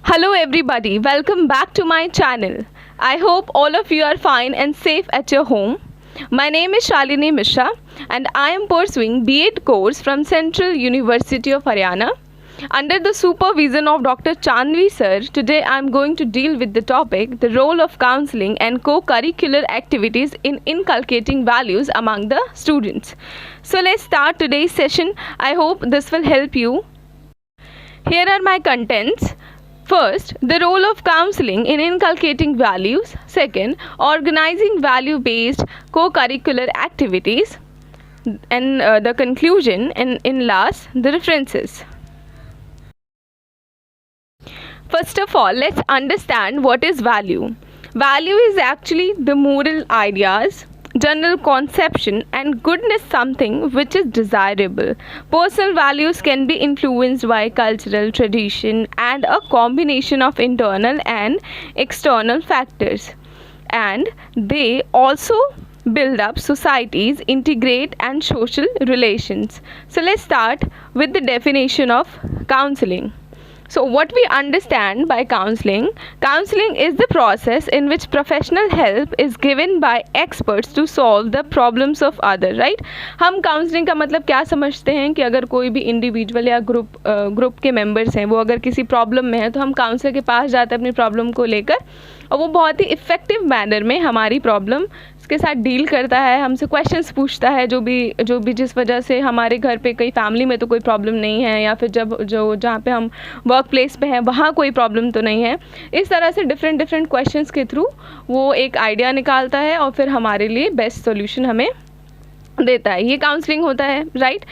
Hello everybody, welcome back to my channel. I hope all of you are fine and safe at your home. My name is Shalini Mishra and I am pursuing B.Ed course from Central University of Haryana. Under the supervision of Dr. Chandvi sir, today I am going to deal with the topic, the role of counseling and co-curricular activities in inculcating values among the students. So let's start today's session. I hope this will help you. Here are my contents. First, the role of counseling in inculcating values. Second, organizing value-based co-curricular activities. And the conclusion, and in last, the references. First of all, let's understand what is value. Value is actually the moral ideas, general conception and goodness, something which is desirable. Personal values can be influenced by cultural tradition and a combination of internal and external factors, and they also build up societies, integrate and social relations. So let's start with the definition of counseling. So what we understand by counseling is the process in which professional help is given by experts to solve the problems of other, right? हम counselling का मतलब क्या समझते हैं कि अगर कोई भी इंडिविजुअल या ग्रुप के मेंबर्स हैं, वो अगर किसी प्रॉब्लम में है तो हम काउंसलर के पास जाते हैं अपनी प्रॉब्लम को लेकर, और वो बहुत ही इफ़ेक्टिव मैनर में हमारी प्रॉब्लम के साथ डील करता है, हमसे क्वेश्चंस पूछता है, जो भी जिस वजह से हमारे घर पे कई फैमिली में तो कोई प्रॉब्लम नहीं है, या फिर जहाँ पे हम वर्क प्लेस पे हैं वहाँ कोई प्रॉब्लम तो नहीं है. इस तरह से डिफरेंट क्वेश्चंस के थ्रू वो एक आइडिया निकालता है और फिर हमारे लिए बेस्ट सॉल्यूशन हमें देता है. ये काउंसलिंग होता है, राइट?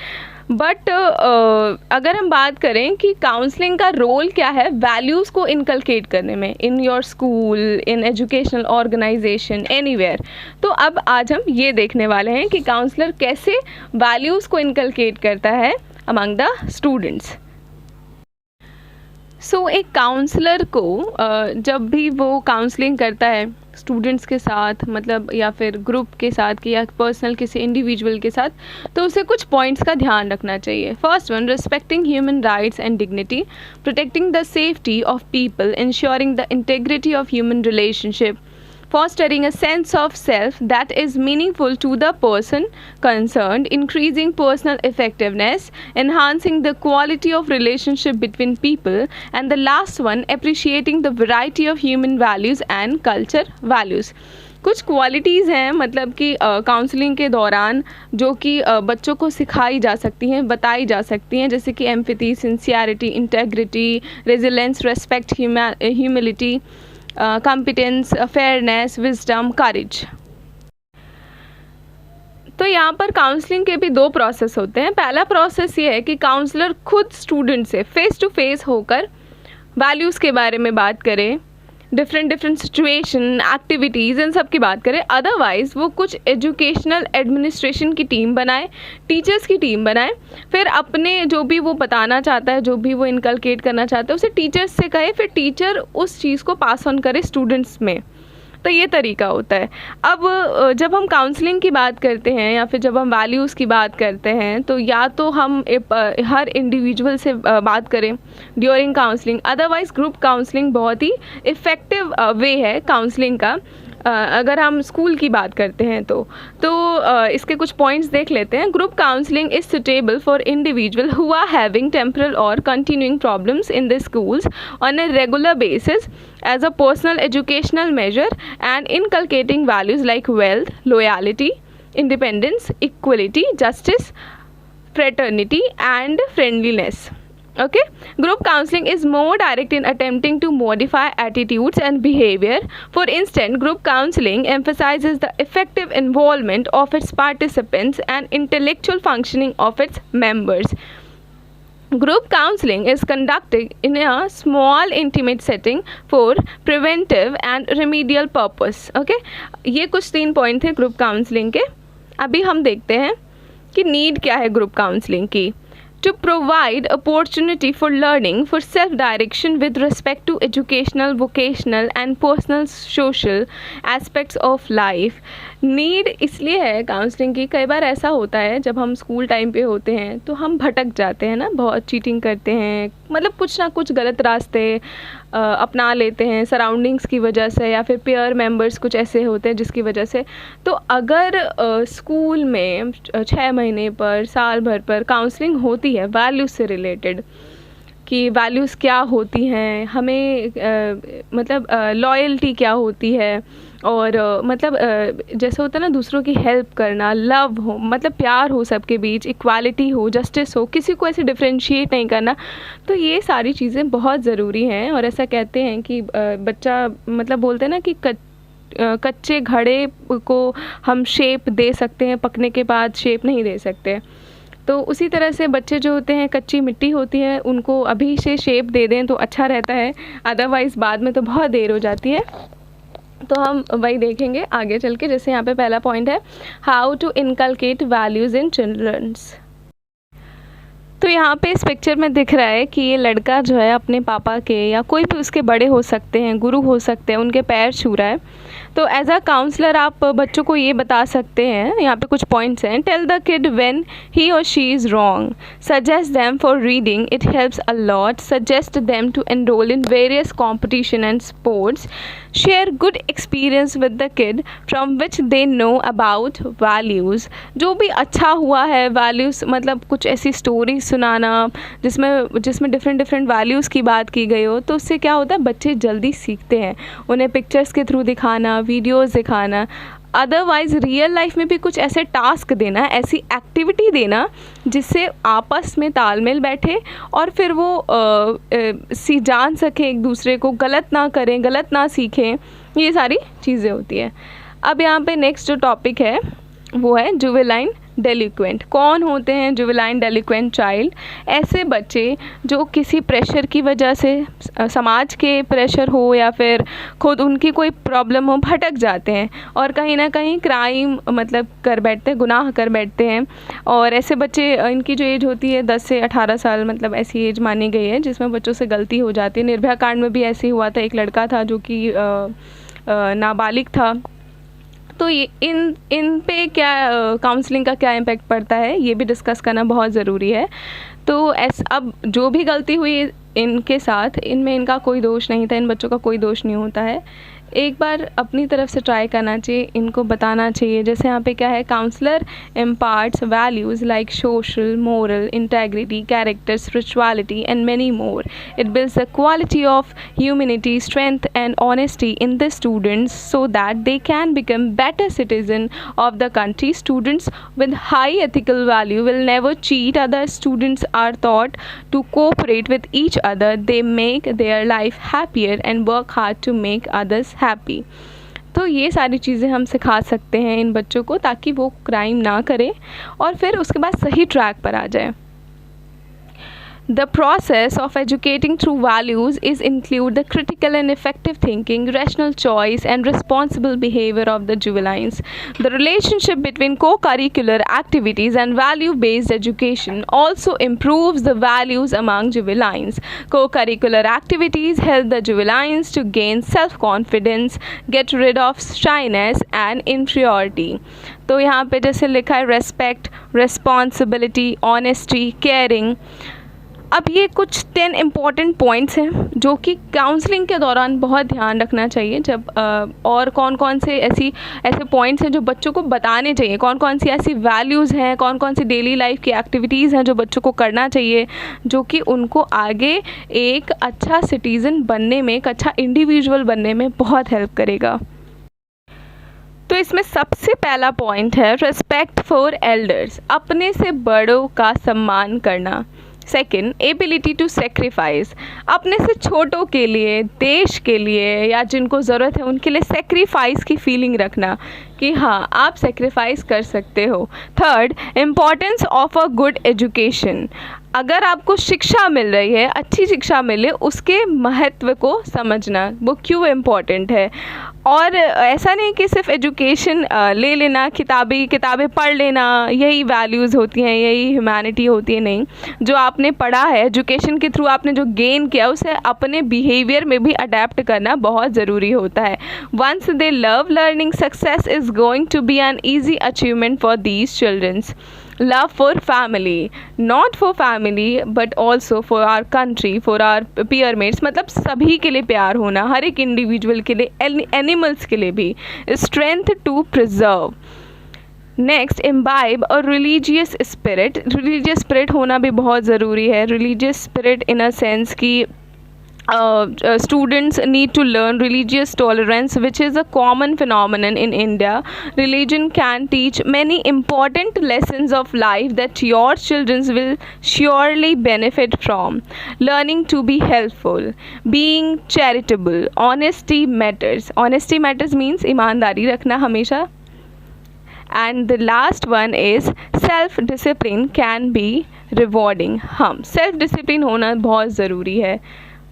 बट अगर हम बात करें कि काउंसलिंग का रोल क्या है वैल्यूज़ को इनकलकेट करने में, in your school, in educational organisation, anywhere, तो अब आज हम ये देखने वाले हैं कि काउंसलर कैसे वैल्यूज़ को इनकलकेट करता है अमंग द स्टूडेंट्स. सो एक काउंसलर को जब भी वो काउंसलिंग करता है स्टूडेंट्स के साथ, मतलब या फिर ग्रुप के साथ कि या पर्सनल किसी इंडिविजुअल के साथ, तो उसे कुछ पॉइंट्स का ध्यान रखना चाहिए. First one, respecting human rights and dignity, protecting the safety of people, ensuring the integrity of human relationship, fostering a sense of self that is meaningful to the person concerned, increasing personal effectiveness, enhancing the quality of relationship between people, and the last one, appreciating the variety of human values and culture values. कुछ qualities हैं मतलब कि counselling के दौरान जो कि बच्चों को सिखाई जा सकती हैं, बताई जा सकती हैं, जैसे कि empathy, sincerity, integrity, resilience, respect, humility, competence, fairness, wisdom, courage. तो यहाँ पर काउंसलिंग के भी दो प्रोसेस होते हैं. पहला प्रोसेस ये है कि काउंसलर खुद स्टूडेंट से फेस टू फेस होकर वैल्यूज़ के बारे में बात करे, डिफरेंट सिचुएशन, एक्टिविटीज़, इन सब की बात करें. अदरवाइज़ वो कुछ एजुकेशनल एडमिनिस्ट्रेशन की टीम बनाए, टीचर्स की टीम बनाए, फिर अपने जो भी वो बताना चाहता है, जो भी वो इनकलकेट करना चाहता है, उसे टीचर्स से कहे, फिर टीचर उस चीज़ को पास ऑन करे स्टूडेंट्स में. तो ये तरीका होता है. अब जब हम काउंसलिंग की बात करते हैं या फिर जब हम वैल्यूज़ की बात करते हैं, तो या तो हम हर इंडिविजुअल से बात करें during counselling, otherwise group counselling बहुत ही इफ़ेक्टिव वे है काउंसलिंग का. अगर हम स्कूल की बात करते हैं तो इसके कुछ पॉइंट्स देख लेते हैं. Group counselling is suitable for individual who are having temporal or continuing problems in the schools on a regular basis as a personal educational measure and inculcating values like wealth, loyalty, independence, equality, justice, fraternity and friendliness. Okay, group counseling is more direct in attempting to modify attitudes and behavior. For instance, group counseling emphasizes the effective involvement of its participants and intellectual functioning of its members. Group counseling is conducted in a small intimate setting for preventive and remedial purpose. Okay, ये कुछ 3 point थे group counselling के. अभी हम देखते हैं कि need क्या है ग्रुप काउंसलिंग की. To provide opportunity for learning, for self-direction with respect to educational, vocational and personal social aspects of life, need इसलिए है काउंसलिंग की, कई बार ऐसा होता है जब हम स्कूल टाइम पे होते हैं तो हम भटक जाते हैं ना, बहुत चीटिंग करते हैं, मतलब कुछ ना कुछ गलत रास्ते अपना लेते हैं सराउंडिंग्स की वजह से, या फिर पेयर मेंबर्स कुछ ऐसे होते हैं जिसकी वजह से। तो अगर स्कूल में 6 महीने पर, साल भर पर काउंसलिंग होती है वैल्यूज़ से रिलेटेड, कि वैल्यूज़ क्या होती हैं, हमें मतलब लॉयल्टी क्या होती है, और मतलब जैसे होता है ना दूसरों की हेल्प करना, लव हो, मतलब प्यार हो सबके बीच, इक्वालिटी हो, जस्टिस हो, किसी को ऐसे डिफरेंशिएट नहीं करना। तो ये सारी चीज़ें बहुत ज़रूरी हैं। और ऐसा कहते हैं कि बच्चा, मतलब बोलते हैं ना कि कच्चे घड़े को हम शेप दे सकते हैं, पकने के बाद शेप नहीं दे सकते। तो उसी तरह से बच्चे जो होते हैं, कच्ची मिट्टी होती है, उनको अभी से शेप दे दें तो अच्छा रहता है, अदरवाइज़ बाद में तो बहुत देर हो जाती है। तो हम वही देखेंगे आगे चल के। जैसे यहाँ पे पहला पॉइंट है, how to inculcate values in childrens. तो यहाँ पे इस पिक्चर में दिख रहा है कि ये लड़का जो है अपने पापा के, या कोई भी उसके बड़े हो सकते हैं, गुरु हो सकते हैं, उनके पैर छू रहा है। तो एज अ काउंसलर आप बच्चों को ये बता सकते हैं, यहाँ पे कुछ पॉइंट्स हैं। Tell the kid when he or she is wrong, suggest them for reading, it helps a lot, suggest them to enrol in various competition and sports, share good experience with the kid from which they know about values. जो भी अच्छा हुआ है values, मतलब कुछ ऐसी story सुनाना जिसमें डिफरेंट वैल्यूज़ की बात की गई हो, तो उससे क्या होता है बच्चे जल्दी सीखते हैं। उन्हें पिक्चर्स के थ्रू दिखाना, वीडियोस दिखाना, अदरवाइज़ रियल लाइफ में भी कुछ ऐसे टास्क देना, ऐसी एक्टिविटी देना जिससे आपस में तालमेल बैठे, और फिर वो जान सकें एक दूसरे को, गलत ना करें, गलत ना सीखें। ये सारी चीज़ें होती हैं। अब यहाँ पे नेक्स्ट जो टॉपिक है वो है जुवेनाइल डेलिक्वेंट। कौन होते हैं जुवेनाइल डेलिक्वेंट चाइल्ड? ऐसे बच्चे जो किसी प्रेशर की वजह से, समाज के प्रेशर हो या फिर खुद उनकी कोई प्रॉब्लम हो, भटक जाते हैं और कहीं ना कहीं क्राइम मतलब कर बैठते हैं, गुनाह कर बैठते हैं। और ऐसे बच्चे, इनकी जो एज होती है 10 से 18 साल, मतलब ऐसी एज मानी गई है जिसमें बच्चों से गलती हो जाती है। निर्भया कांड में भी ऐसे ही हुआ था, एक लड़का था जो कि नाबालिग था। तो ये इन पे क्या काउंसलिंग का क्या इम्पैक्ट पड़ता है, ये भी डिस्कस करना बहुत ज़रूरी है। तो अब जो भी गलती हुई इनके साथ, इनमें इनका कोई दोष नहीं था, इन बच्चों का कोई दोष नहीं होता है। एक बार अपनी तरफ से ट्राई करना चाहिए, इनको बताना चाहिए। जैसे यहाँ पे क्या है, counsellor imparts values like social, moral, integrity, character, spirituality and many more. It builds the quality of humanity, strength and honesty in the students so that they can become better citizen of the country. Students with high ethical value will never cheat. Other students are taught to cooperate with each other. They make their life happier and work hard to make others happy. तो ये सारी चीज़ें हम सिखा सकते हैं इन बच्चों को, ताकि वो क्राइम ना करें और फिर उसके बाद सही ट्रैक पर आ जाए। The process of educating through values is include the critical and effective thinking, rational choice, and responsible behavior of the juveniles. The relationship between co-curricular activities and value-based education also improves the values among juveniles. Co-curricular activities help the juveniles to gain self-confidence, get rid of shyness and inferiority. तो यहाँ पे जैसे लिखा है respect, responsibility, honesty, caring। अब ये कुछ 10 important points हैं जो कि काउंसलिंग के दौरान बहुत ध्यान रखना चाहिए। जब और कौन कौन से ऐसे पॉइंट्स हैं जो बच्चों को बताने चाहिए, कौन कौन सी ऐसी वैल्यूज़ हैं, कौन कौन सी डेली लाइफ की एक्टिविटीज़ हैं जो बच्चों को करना चाहिए, जो कि उनको आगे एक अच्छा सिटीज़न बनने में, एक अच्छा इंडिविजुअल बनने में बहुत हेल्प करेगा। तो इसमें सबसे पहला पॉइंट है रिस्पेक्ट फॉर एल्डर्स, अपने से बड़ों का सम्मान करना। सेकेंड, एबिलिटी टू सेक्रीफाइस, अपने से छोटों के लिए, देश के लिए या जिनको ज़रूरत है उनके लिए सेक्रीफाइस की फीलिंग रखना कि हाँ आप सेक्रीफाइस कर सकते हो। Third, importance of a good education, अगर आपको शिक्षा मिल रही है, अच्छी शिक्षा मिले, उसके महत्व को समझना, वो क्यों इम्पॉर्टेंट है। और ऐसा नहीं कि सिर्फ एजुकेशन ले लेना, किताबें पढ़ लेना यही वैल्यूज़ होती हैं, यही ह्यूमैनिटी होती है। नहीं, जो आपने पढ़ा है एजुकेशन के थ्रू, आपने जो गेन किया उसे अपने बिहेवियर में भी अडेप्ट करना बहुत ज़रूरी होता है। Once they love learning, success is going to be an easy achievement for these childrens. Love for family, not for family but also for our country, for our peermates, मतलब सभी के लिए प्यार होना, हर एक इंडिविजुअल के लिए, एनिमल्स के लिए भी। Strength to preserve. Next, imbibe और रिलीजियस स्पिरिट होना भी बहुत ज़रूरी है। Religious spirit in a sense कि students need to learn religious tolerance, which is a common phenomenon in India. Religion can teach many important lessons of life that your children will surely benefit from. Learning to be helpful, being charitable, honesty matters means ईमानदारी रखना हमेशा. And the last one is self discipline can be rewarding. हम self discipline होना बहुत ज़रूरी है,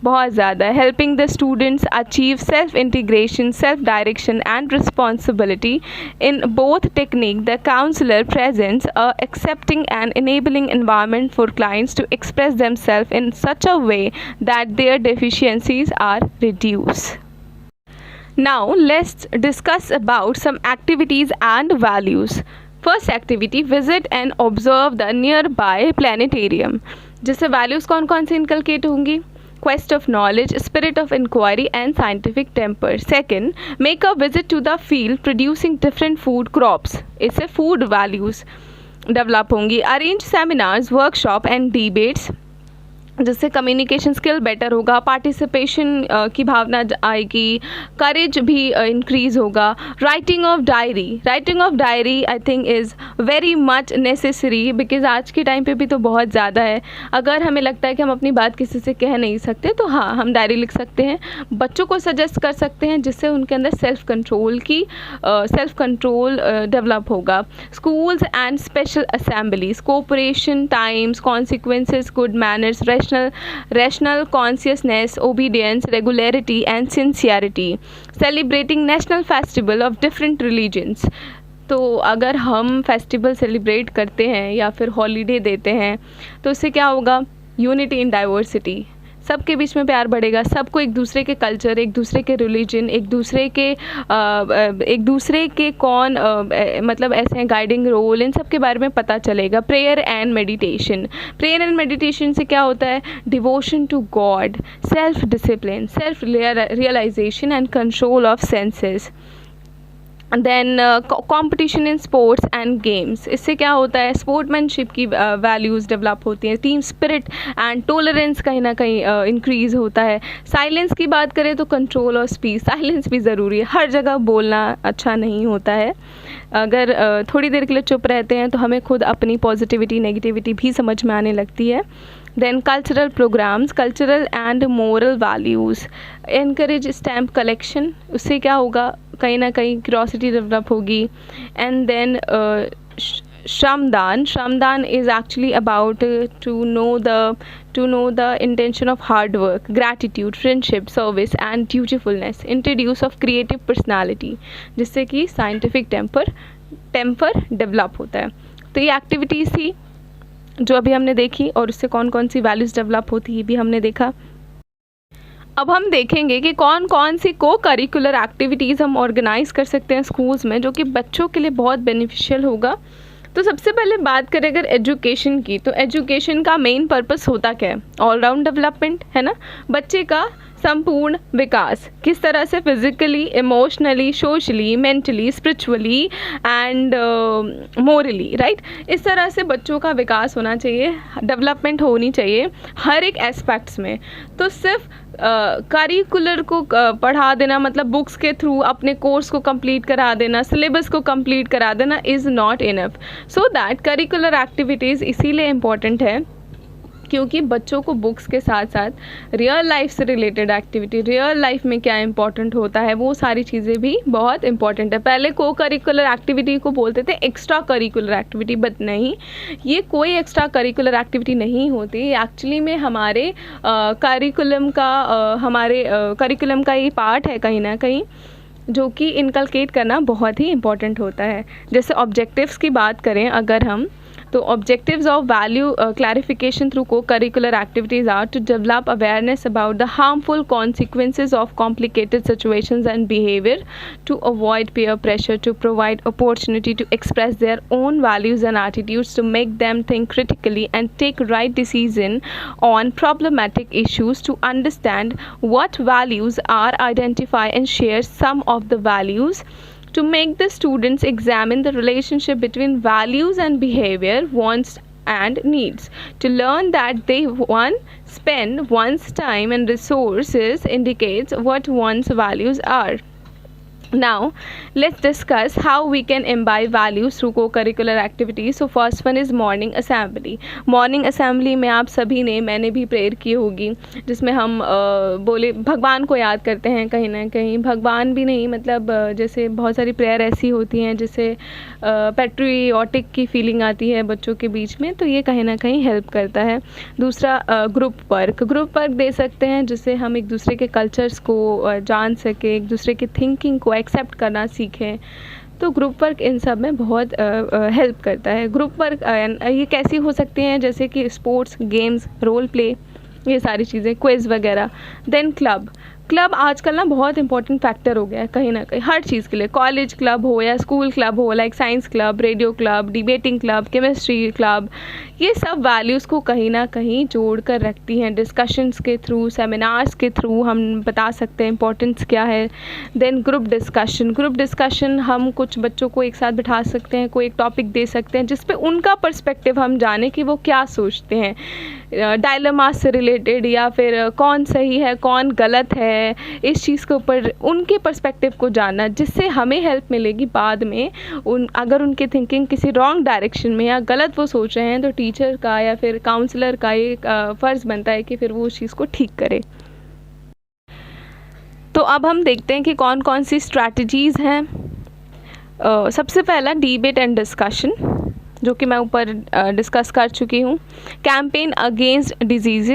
बहुत ज़्यादा. Helping the students achieve self integration, self direction and responsibility in both technique. The counsellor presents a accepting and enabling environment for clients to express themselves in such a way that their deficiencies are reduced. Now let's discuss about some activities and values. First activity, visit and observe the nearby planetarium. जिससे values कौन कौन से inculcate होंगी? Quest of knowledge, spirit of inquiry and scientific temper. Second, make a visit to the field producing different food crops. इससे food values develop होंगी. Arrange seminars, workshop and debates जिससे communication skill better होगा, participation की भावना आएगी, करेज भी increase होगा. Writing of diary I think is very much necessary, because आज के टाइम पे भी तो बहुत ज़्यादा है. अगर हमें लगता है कि हम अपनी बात किसी से कह नहीं सकते तो हाँ, हम डायरी लिख सकते हैं. बच्चों को सजेस्ट कर सकते हैं जिससे उनके अंदर सेल्फ कंट्रोल डेवलप होगा. Schools and special assemblies, cooperation, times, consequences, good manners, rational consciousness, obedience, regularity and sincerity. Celebrating national festival of different religions. तो अगर हम फेस्टिवल सेलिब्रेट करते हैं या फिर हॉलीडे देते हैं तो उससे क्या होगा? यूनिटी इन डाइवर्सिटी, सबके बीच में प्यार बढ़ेगा. सबको एक दूसरे के कल्चर, एक दूसरे के रिलीजन, एक दूसरे के कौन मतलब ऐसे हैं गाइडिंग रोल, इन सब के बारे में पता चलेगा. प्रेयर एंड मेडिटेशन से क्या होता है? Devotion to God, self discipline, self realisation and control of senses. Then competition in sports and games, इससे क्या होता है? स्पोर्ट्समैनशिप की वैल्यूज़ डेवलप होती हैं. टीम स्पिरिट एंड टॉलरेंस कहीं ना कहीं इंक्रीज़ होता है. साइलेंस की बात करें तो कंट्रोल और स्पीच, साइलेंस भी ज़रूरी है. हर जगह बोलना अच्छा नहीं होता है. अगर थोड़ी देर के लिए चुप रहते हैं तो हमें खुद अपनी पॉजिटिविटी नेगेटिविटी भी समझ में आने लगती है. Then cultural programmes, cultural and moral values. Encourage stamp collection, उससे क्या होगा? कहीं ना कहीं क्यूरोसिटी डेवलप होगी. And then shramdaan is actually about to know the intention of hard work, gratitude, friendship, service and dutifulness. Introduce of creative personality, जिससे कि scientific temper develop होता है. तो ये एक्टिविटीज़ थी जो अभी हमने देखी, और उससे कौन कौन सी वैल्यूज़ डेवलप होती है भी हमने देखा. अब हम देखेंगे कि कौन कौन सी को करिकुलर एक्टिविटीज़ हम ऑर्गेनाइज़ कर सकते हैं स्कूल्स में जो कि बच्चों के लिए बहुत बेनिफिशियल होगा. तो सबसे पहले बात करें अगर एजुकेशन की, तो एजुकेशन का मेन पर्पस होता क्या है? ऑलराउंड डेवलपमेंट है ना, बच्चे का संपूर्ण विकास. किस तरह से? Physically, emotionally, socially, mentally, spiritually and morally, right. इस तरह से बच्चों का विकास होना चाहिए, डेवलपमेंट होनी चाहिए हर एक एस्पेक्ट्स में. तो सिर्फ करिकुलर को पढ़ा देना, मतलब बुक्स के थ्रू अपने कोर्स को कंप्लीट करा देना, सिलेबस को कंप्लीट करा देना is not enough. So that curricular activities इसीलिए इम्पॉर्टेंट है क्योंकि बच्चों को बुक्स के साथ साथ रियल लाइफ से रिलेटेड एक्टिविटी, रियल लाइफ में क्या इंपॉर्टेंट होता है, वो सारी चीज़ें भी बहुत इंपॉर्टेंट है. पहले को करिकुलर एक्टिविटी को बोलते थे एक्स्ट्रा करिकुलर एक्टिविटी, बट नहीं, ये कोई एक्स्ट्रा करिकुलर एक्टिविटी नहीं होती. एक्चुअली में हमारे करिकुलम का ही पार्ट है कहीं ना कहीं, जो कि इनकलकेट करना बहुत ही इम्पॉर्टेंट होता है। जैसे ऑब्जेक्टिव्स की बात करें अगर हम, तो objectives of value clarification through co-curricular activities are to develop awareness about the harmful consequences of complicated situations and behavior, to avoid peer pressure, to provide opportunity to express their own values and attitudes, to make them think critically and take right decision on problematic issues, to understand what values are, identify and share some of the values, to make the students examine the relationship between values and behavior, wants and needs, to learn that they spend one's time and resources indicates what one's values are. Now let's discuss how we can imbibe values through co-curricular activities. So first one is morning assembly. Morning assembly में आप सभी ने, मैंने भी prayer की होगी, जिसमें हम बोले भगवान को याद करते हैं कहीं ना कहीं, भगवान भी नहीं मतलब जैसे बहुत सारी प्रेयर ऐसी होती हैं जिससे पैट्रियोटिक की फीलिंग आती है बच्चों के बीच में, तो ये कहीं ना कहीं हेल्प करता है। दूसरा ग्रुप वर्क दे सकते हैं जिससे हम एक दूसरे के कल्चर्स को जान सके, एक दूसरे की थिंकिंग को एक्सेप्ट करना सीखें, तो ग्रुप वर्क इन सब में बहुत हेल्प करता है। ग्रुप वर्क ये कैसी हो सकती हैं, जैसे कि स्पोर्ट्स, गेम्स, रोल प्ले, ये सारी चीज़ें, क्विज़ वगैरह। देन क्लब आजकल ना बहुत इंपॉर्टेंट फैक्टर हो गया है कहीं ना कहीं हर चीज़ के लिए, कॉलेज क्लब हो या स्कूल क्लब हो, like science club, radio club, debating club, chemistry club, ये सब वैल्यूज़ को कहीं ना कहीं जोड़ कर रखती हैं। डिस्कशंस के थ्रू, सेमिनार्स के थ्रू हम बता सकते हैं इंपॉर्टेंस क्या है। देन ग्रुप डिस्कशन हम कुछ बच्चों को एक साथ बिठा सकते हैं, कोई एक टॉपिक दे सकते हैं जिस पे उनका पर्सपेक्टिव हम जाने कि वो क्या सोचते हैं, डायलेमा से रिलेटेड या फिर कौन सही है कौन गलत है, इस चीज़ के ऊपर उनके पर्सपेक्टिव को जानना, जिससे हमें हेल्प मिलेगी बाद में अगर उनकी थिंकिंग किसी रॉन्ग डायरेक्शन में या गलत वो सोच रहे हैं, तो टीचर का या फिर काउंसलर का एक फ़र्ज़ बनता है कि फिर वो उस चीज़ को ठीक करे। तो अब हम देखते हैं कि कौन कौन सी स्ट्रैटेजीज़ हैं। सबसे पहला डिबेट एंड डिस्कशन, जो कि मैं ऊपर डिस्कस कर चुकी हूँ। कैंपेन अगेंस्ट डिजीज़,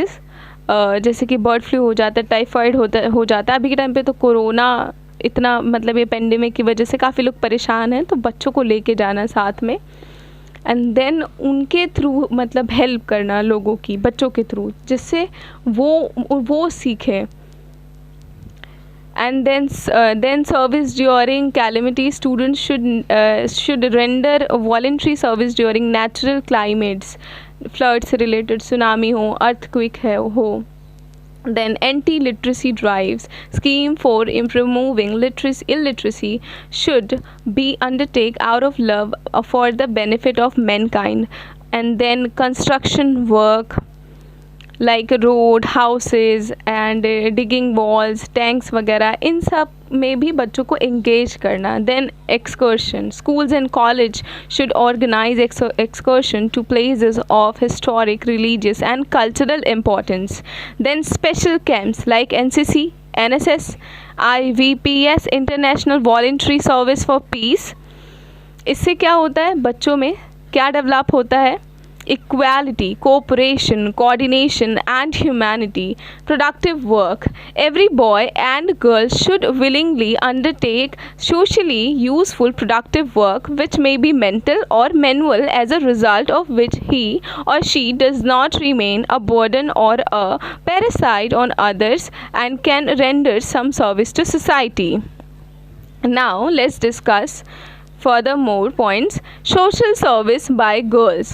जैसे कि बर्ड फ्लू हो जाता है, टाइफाइड हो जाता है, अभी के टाइम पे तो कोरोना इतना मतलब ये पेंडेमिक की वजह से काफ़ी लोग परेशान हैं, तो बच्चों को लेके जाना साथ में, एंड देन उनके थ्रू मतलब हेल्प करना लोगों की, बच्चों के थ्रू, जिससे वो सीखें। And then service during calamity, students should render voluntary service during natural climates, floods related, tsunami हो, earthquake हो। Then anti-literacy drives, scheme for removing illiteracy should be undertaken out of love for the benefit of mankind. And then construction work like road, houses and digging walls, tanks वगैरह, इन सब में भी बच्चों को engage करना। Then excursion, schools and college should organize excursion to places of historic, religious and cultural importance. Then special camps like NCC, NSS, IVPS, International Voluntary Service for Peace। इससे क्या होता है, बच्चों में क्या डेवलप होता है, equality, cooperation, coordination and humanity, productive work. Every boy and girl should willingly undertake socially useful productive work which may be mental or manual, as a result of which he or she does not remain a burden or a parasite on others and can render some service to society. Now let's discuss furthermore points. Social service by girls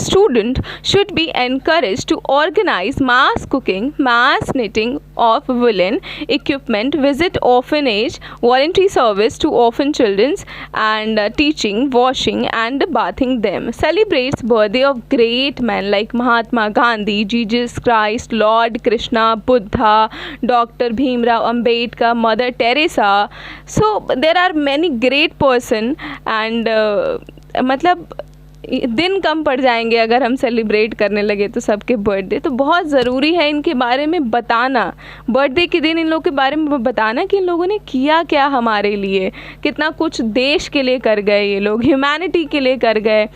student should be encouraged to organize mass cooking, mass knitting of woolen equipment, visit orphanage, voluntary service to orphan children and teaching, washing and bathing them. Celebrates birthday of great men like Mahatma Gandhi, Jesus Christ, Lord Krishna, Buddha, Dr. Bhimrao Ambedkar, Mother Teresa. So there are many great person and मतलब दिन कम पड़ जाएंगे अगर हम celebrate करने लगे तो सबके बर्थडे, तो बहुत ज़रूरी है इनके बारे में बताना, बर्थडे के दिन इन लोगों के बारे में बताना कि इन लोगों ने किया क्या हमारे लिए, कितना कुछ देश के लिए कर गए ये लोग, ह्यूमैनिटी के लिए कर गए।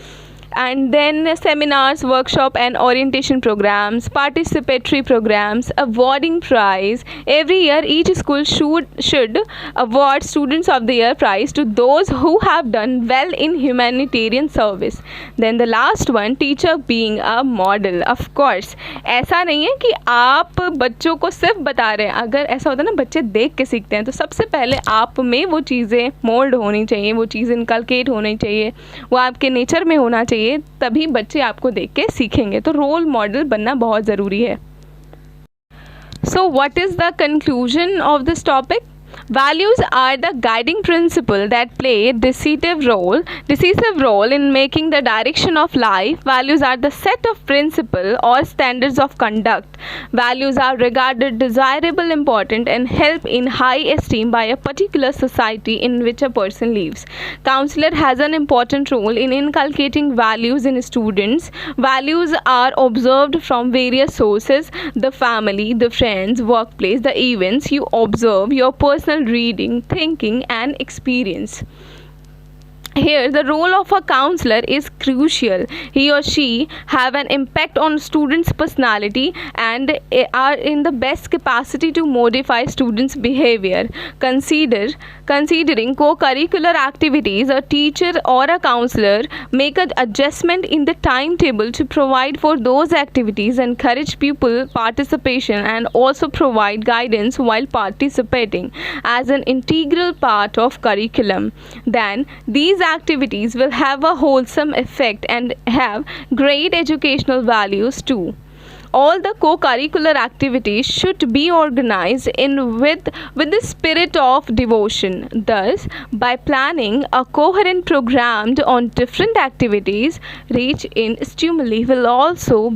and then seminars, workshop and orientation programs, participatory programs, awarding prize. Every year each school should award students of the year prize to those who have done well in humanitarian service. Then the last one, teacher being a model. Of course, ऐसा नहीं है कि आप बच्चों को सिर्फ बता रहे हैं. अगर ऐसा होता है ना, बच्चे देख के सीखते हैं, तो सबसे पहले आप में वो चीज़ें मोल्ड होनी चाहिए, वो चीज़ें इनकलकेट होनी चाहिए, वो आपके नेचर में होना चाहिए, तभी बच्चे आपको देख के सीखेंगे. तो रोल मॉडल बनना बहुत ज़रूरी है. So what is the conclusion of this topic? Values are the guiding principle that play a decisive role in making the direction of life. Values are the set of principles or standards of conduct. Values are regarded desirable, important, and held in high esteem by a particular society in which a person lives. Counselor has an important role in inculcating values in students. Values are observed from various sources: the family, the friends, workplace, the events you observe, your personal reading, thinking, and experience. Here, the role of a counselor is crucial. He or she have an impact on students' personality and are in the best capacity to modify students' behavior. Considering co-curricular activities, a teacher or a counselor make an adjustment in the timetable to provide for those activities, encourage pupil participation, and also provide guidance while participating as an integral part of curriculum. Then, these activities will have a wholesome effect and have great educational values too. All the co-curricular activities should be organized with the spirit of devotion. Thus, by planning a coherent program on different activities, rich in stimuli will also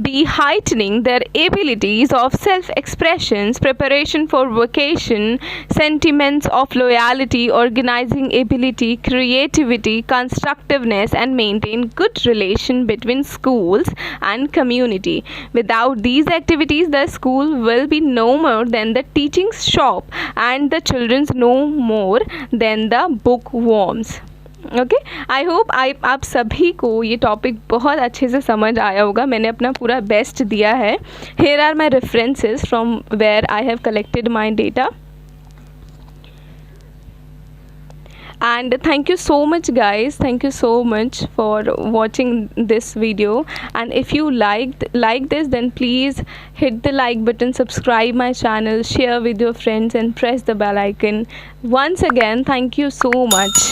be heightening their abilities of self-expressions, preparation for vocation, sentiments of loyalty, organizing ability, creativity, constructiveness, and maintain good relation between schools and community. Without these activities, the school will be no more than the teaching shop and the children no more than the bookworms. Okay, I hope आप सभी को ये topic बहुत अच्छे से समझ आया होगा. मैंने अपना पूरा बेस्ट दिया है. Here are my references from where I have collected my data. And thank you so much guys, thank you so much for watching this video. And if you like this, then please hit the like button, subscribe my channel, share with your friends, and press the bell icon. Once again, thank you so much.